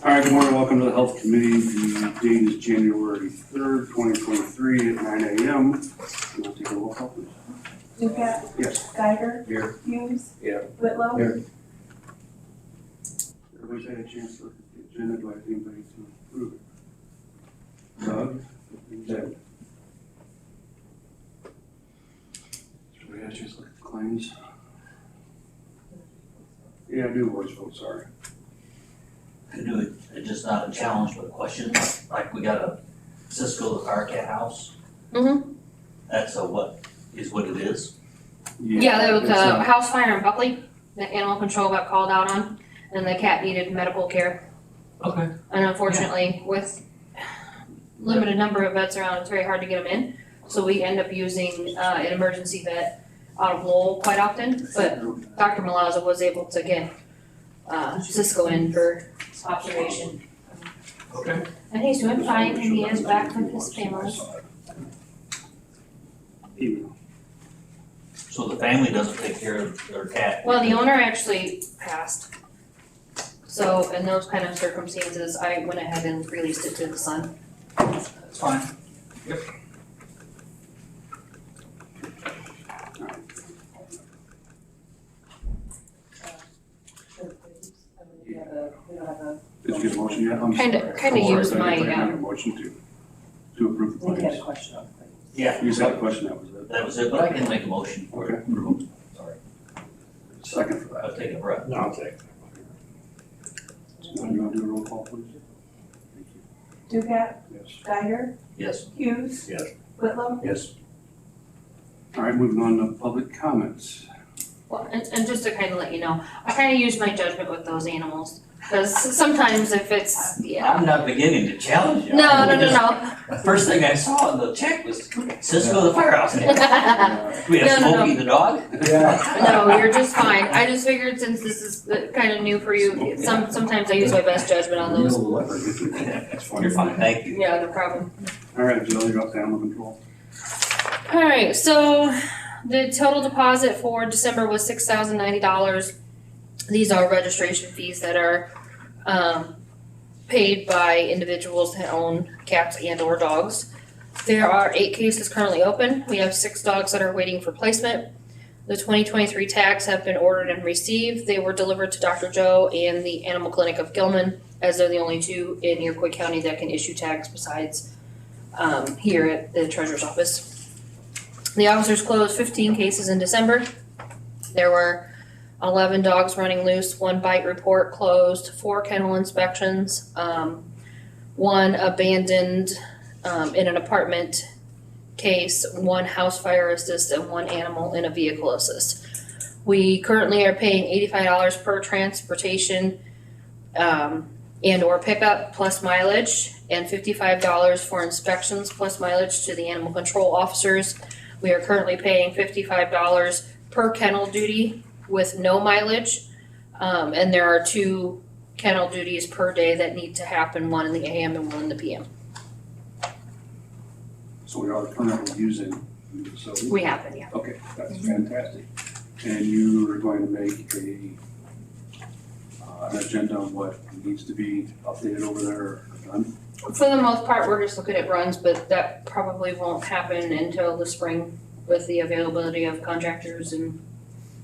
All right, good morning, welcome to the Health Committee. The date is January 3rd, 2023 at 9 a.m. You want to take a roll call, please? Ducat. Yes. Geiger. Here. Hughes. Here. Whitlow. Here. Everybody's had a chance to look at the agenda. Do I have anybody to approve it? Doug? Deb? Everybody had a chance to look at the claims? Yeah, I do voice vote, sorry. To do it, it's just not a challenge, but a question, like we got a Cisco Fire Cat house. Mm-hmm. That's what it is. Yeah, there was it's, a house fire in Buckley that animal control got called out on, and the cat needed medical care. Okay. And unfortunately, with limited number of vets around, it's very hard to get them in. So we end up using an emergency vet out of Lowell quite often, but Dr. Malazzo was able to get Cisco in for observation. Okay. And he's doing fine, and he is back with his family. Email. So the family doesn't take care of their cat? Well, the owner actually passed. So in those kind of circumstances, I went ahead and released it to the son. That's fine. Yep. Did you get a motion yet? I'm Kinda- sorry. kinda Oh, used I my, thought you had a motion to approve the We had a claims. question on the claims. Yeah, You said a question, that was it. that was it, but I can make a motion for Okay. approval. Sorry, Second for that. I'll take a breath. No, I'll take it. You want to do a roll call, please? Thank you. Ducat. Yes. Geiger. Yes. Hughes. Yes. Whitlow. Yes. All right, moving on to public comments. Well, and just to kind of let you know, I kind of use my judgment with those animals. Because sometimes if it's, yeah. I'm not beginning to challenge you. No. The first thing I saw in the check was Cisco the firehouse. We have No. Smokey the dog? No, you're just fine. I just figured since this is kind of new for you, sometimes I use my best judgment on those. You're fine, thank you. Yeah, no problem. All right, Jill, you're up to animal control. All right, so the total deposit for December was $6,090. These are registration fees that are paid by individuals that own cats and or dogs. There are 8 cases currently open. We have 6 dogs that are waiting for placement. The 2023 tags have been ordered and received. They were delivered to Dr. Joe and the Animal Clinic of Gilman, as they're the only 2 in Iroquois County that can issue tags besides here at the treasurer's office. The officers closed 15 cases in December. There were 11 dogs running loose, 1 bite report closed, 4 kennel inspections, 1 abandoned in an apartment case, 1 house fire assist, and 1 animal in a vehicle assist. We currently are paying $85 per transportation and or pickup plus mileage, and $55 for inspections plus mileage to the animal control officers. We are currently paying $55 per kennel duty with no mileage, and there are 2 kennel duties per day that need to happen, 1 in the AM and 1 in the PM. So we are currently using the facility? We have it, yeah. Okay, that's fantastic. And you are going to make an agenda on what needs to be updated over there or done? For the most part, we're just looking at runs, but that probably won't happen until the spring with the availability of contractors and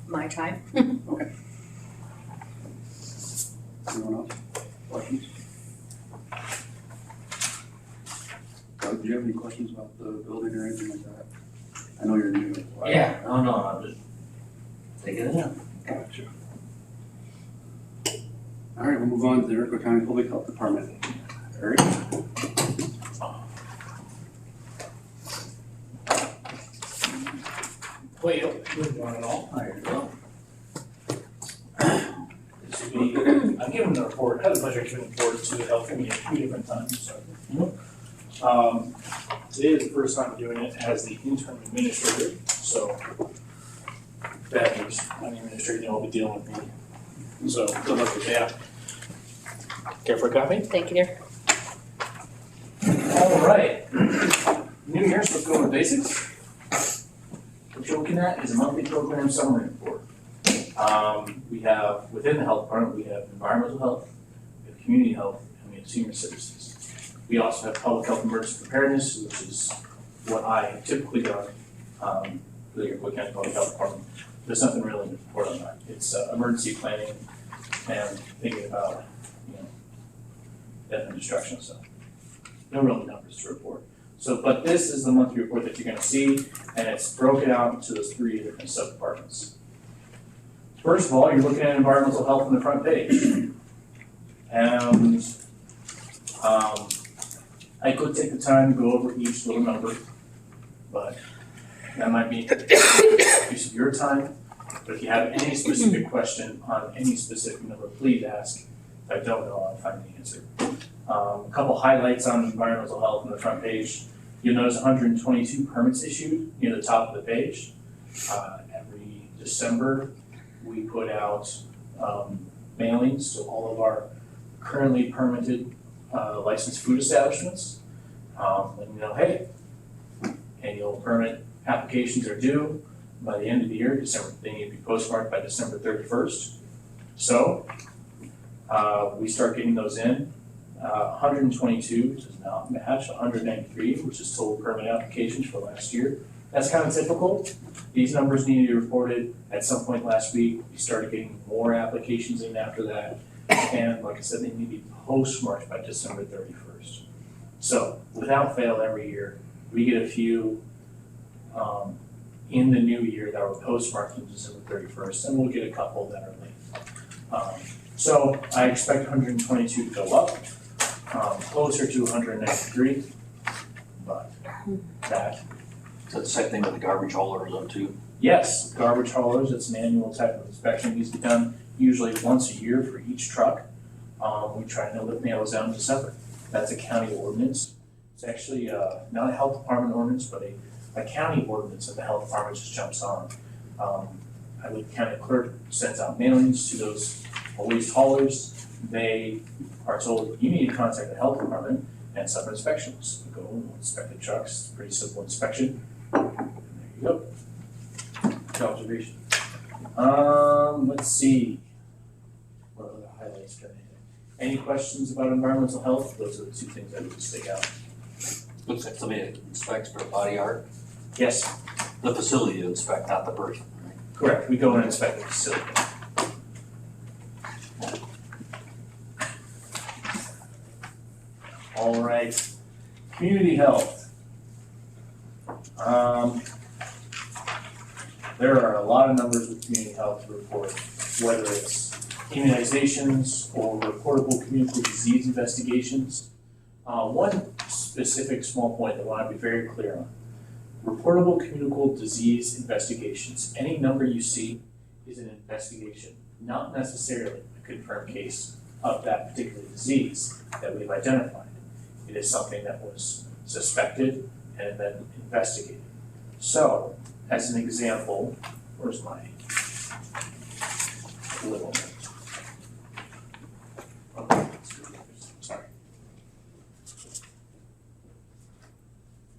my time. Okay. Anyone else? Questions? Doug, do you have any questions about the building or anything like that? I know you're new. Yeah, no, I'm just taking it in. Gotcha. All right, we'll move on to the Iroquois County Public Health Department. Eric? Well, good morning all. There you go. This will be, I've given the report, had a budget given report to the health committee 2 different times, so. Today is the first time doing it as the interim administrator, so bad news, I'm the administrator, you'll be dealing with me. So good luck with that. Care for a copy? Thank you, dear. All right. New year, so let's go with basics. What you're looking at is a monthly program summary report. We have, within the health department, we have environmental health, we have community health, and senior citizens. We also have public health emergency preparedness, which is what I typically run, for the Iroquois County Public Health Department. There's nothing really to report on that. It's emergency planning and thinking about, death and destruction and stuff. No real numbers to report. So, but this is the monthly report that you're gonna see, and it's broken out into those 3 different sub-departments. First of all, you're looking at environmental health on the front page. And I could take the time to go over each little number, but that might be a use of your time. But if you have any specific question on any specific number, please ask. If I don't know, I'll find the answer. A couple highlights on environmental health on the front page. You'll notice 122 permits issued near the top of the page. Every December, we put out mailings to all of our currently permitted licensed food establishments. And hey, annual permit applications are due by the end of the year, December. They need to be postmarked by December 31st. So we start getting those in. 122 does not match 193, which is total permit applications for last year. That's kind of typical. These numbers needed to be reported at some point last week. We started getting more applications in after that. And like I said, they need to be postmarked by December 31st. So without fail, every year, we get a few in the new year that were postmarked on December 31st, and we'll get a couple that are late. So I expect 122 to go up, closer to 193, but that. So the same thing with the garbage haulers though too? Yes, garbage haulers, it's an annual type of inspection, needs to be done usually once a year for each truck. We try to nail those down in December. That's a county ordinance. It's actually not a health department ordinance, but a county ordinance that the health department just jumps on. The county clerk sends out mailings to those waste haulers. They are told, you need to contact the health department and set up inspections. We go and inspect the trucks, pretty simple inspection. And there you go. Good observation. Let's see. What other highlights can I hit? Any questions about environmental health? Those are the 2 things that would stick out. Looks like somebody that inspects for body art. Yes, The facility to inspect, not the person, right? correct. We go and inspect the facility. All right, community health. There are a lot of numbers with community health to report, whether it's immunizations or reportable communicable disease investigations. One specific small point that I want to be very clear on. Reportable communicable disease investigations, any number you see is an investigation, not necessarily a confirmed case of that particular disease that we've identified. It is something that was suspected and then investigated. So, as an example, where's my little, okay, sorry.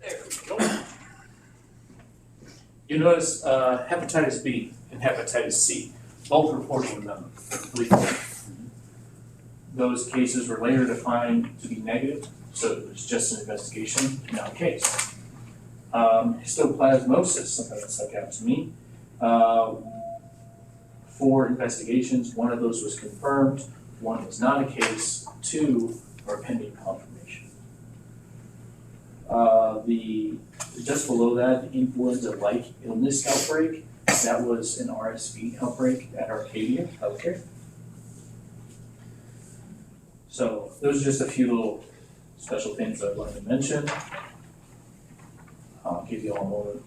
There we go. You notice hepatitis B and hepatitis C, both reporting them completely. Those cases were later defined to be negative, so it was just an investigation, not a case. Histoplasmosis, something that's stuck out to me. 4 investigations, 1 of those was confirmed, 1 was not a case, 2 are pending confirmation. Just below that, the influenza-like illness outbreak, that was an RSV outbreak at Arcadia Healthcare. So those are just a few little special things I'd like to mention. I'll give you all a moment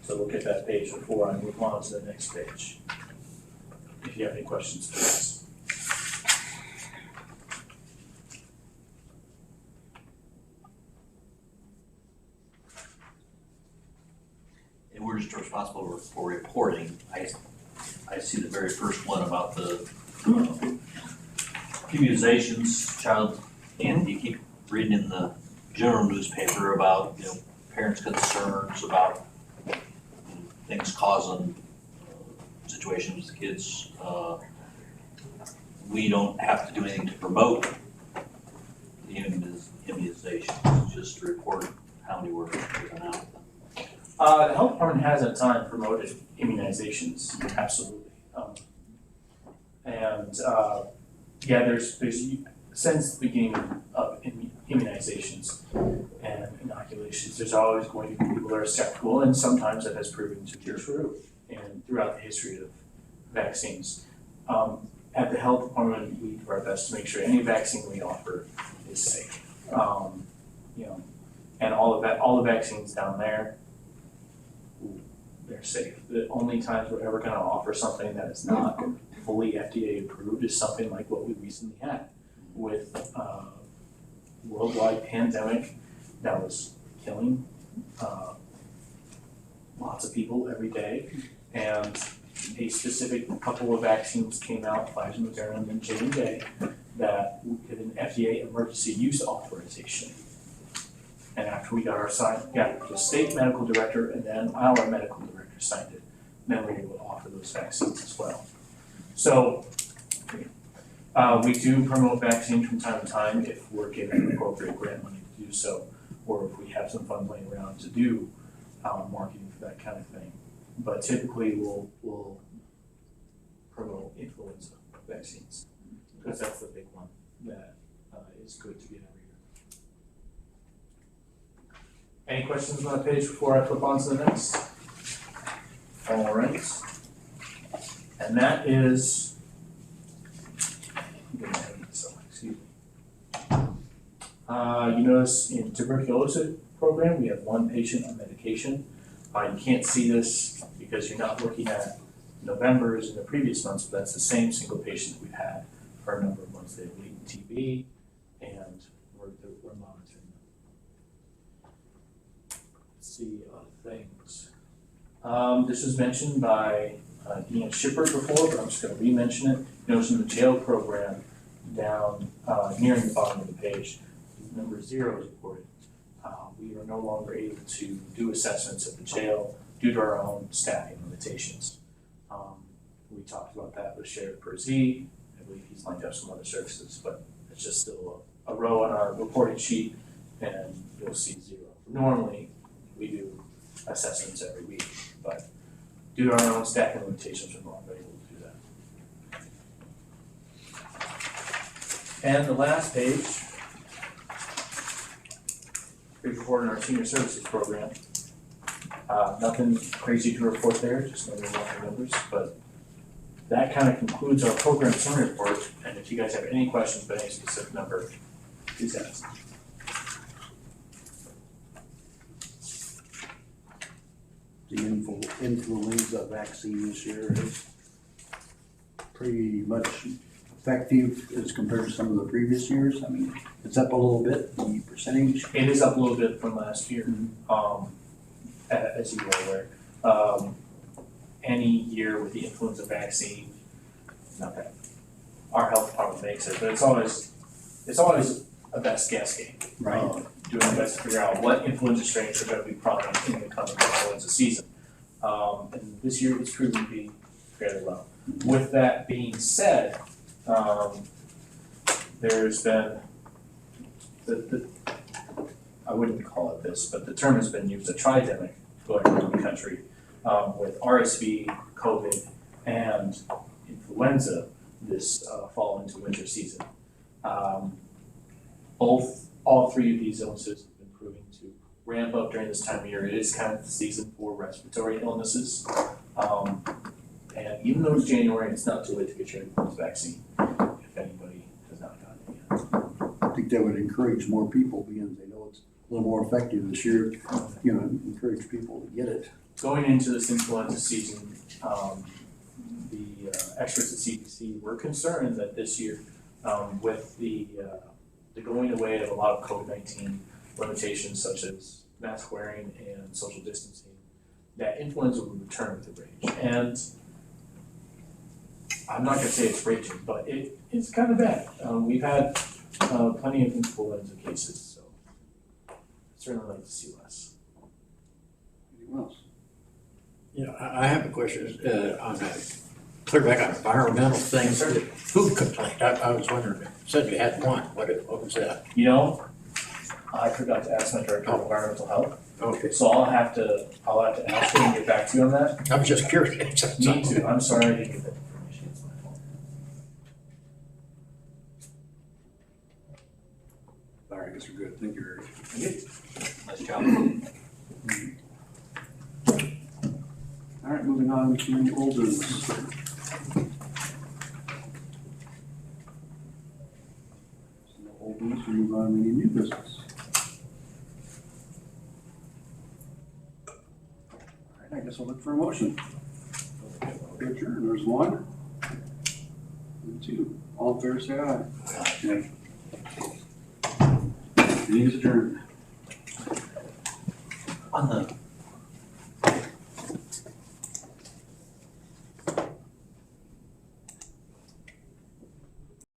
to look at that page before I move on to the next page. If you have any questions, please. And we're just responsible for reporting. I see the very first one about the immunizations, child, and you keep reading in the general newspaper about, parents' concerns about things causing situations with kids. We don't have to do anything to promote immunizations, just to report how many were given out. The health department has at time promoted immunizations, absolutely. Yeah, there's since the beginning of immunizations and inoculations, there's always going to be people that are skeptical, and sometimes that has proven to be true. And throughout the history of vaccines, at the health department, we do our best to make sure any vaccine we offer is safe. And all the vaccines down there, they're safe. The only times we're ever gonna offer something that is not fully FDA approved is something like what we recently had with worldwide pandemic that was killing lots of people every day. And a specific couple of vaccines came out, Pfizer, Moderna, and J&J, that we did an FDA emergency use authorization. And after we got our the state medical director and then our medical director signed it, then we were able to offer those vaccines as well. So we do promote vaccines from time to time if we're given appropriate grant money to do so, or if we have some funds laying around to do marketing for that kind of thing. But typically we'll promote influenza vaccines, because that's the big one that is good to get every year. Any questions on that page before I flip on to the next? All right. And that is, excuse me. You notice in tuberculosis program, we have one patient on medication. You can't see this because you're not looking at November's in the previous months, but that's the same single patient we've had for a number of months. They have latent TB, and we're monitoring them. Let's see other things. This was mentioned by Dean Shippert before, but I'm just going to re-mention it. Notice in the jail program down nearing the bottom of the page, number 0 is reported. We are no longer able to do assessments at the jail due to our own staffing limitations. We talked about that with Sheriff Perzee. I believe he's lined up some other services, but it's just still a row on our reporting sheet, and you'll see 0. Normally, we do assessments every week, but due to our own staffing limitations, we're no longer able to do that. And the last page, report on our senior services program. Nothing crazy to report there, just number of numbers, but that kind of concludes our program summary report. And if you guys have any questions about any specific number, please ask. The influenza vaccine this year is pretty much effective as compared to some of the previous years. I mean, it's up a little bit, the percentage. It is up a little bit from last year, as you are aware. Any year with the influenza vaccine, not that our health department makes it, but it's always a best guess game. Right. Doing our best to figure out what influenza strains are going to be prominent in the coming influenza season. And this year it's proven to be fairly low. With that being said, there's been I wouldn't call it this, but the term has been used, a tridemic going around the country with RSV, COVID, and influenza this fall into winter season. All 3 of these illnesses have been proving to ramp up during this time of year. It is kind of the season for respiratory illnesses. And even though it's January, it's not too late to get your influenza vaccine if anybody has not gotten it yet. I think that would encourage more people, because they know it's a little more effective this year, encourage people to get it. Going into this influenza season, the experts at CDC were concerned that this year, with the going away of a lot of COVID-19 limitations such as mask wearing and social distancing, that influenza would return with a rage. And I'm not going to say it's raging, but it's kind of bad. We've had plenty of influenza cases, so I'd certainly like to see less. Anyone else? Yeah, I have a question on that. clear back on environmental things, food complaint, I was wondering, you said you had one, what was that? You know, I forgot to ask my director of environmental health, Okay, so I'll have to ask him and get back to you on that. I was just curious. Me too, I'm sorry I didn't get that information, it's my fault. All right, I guess we're good. Thank you, Eric. Nice job. All right, moving on to old business. No old business, we move on to any new business. All right, I guess I'll look for a motion. Adjourn, there's one. And two. All in favor, say aye. Aye. Meeting is adjourned. On the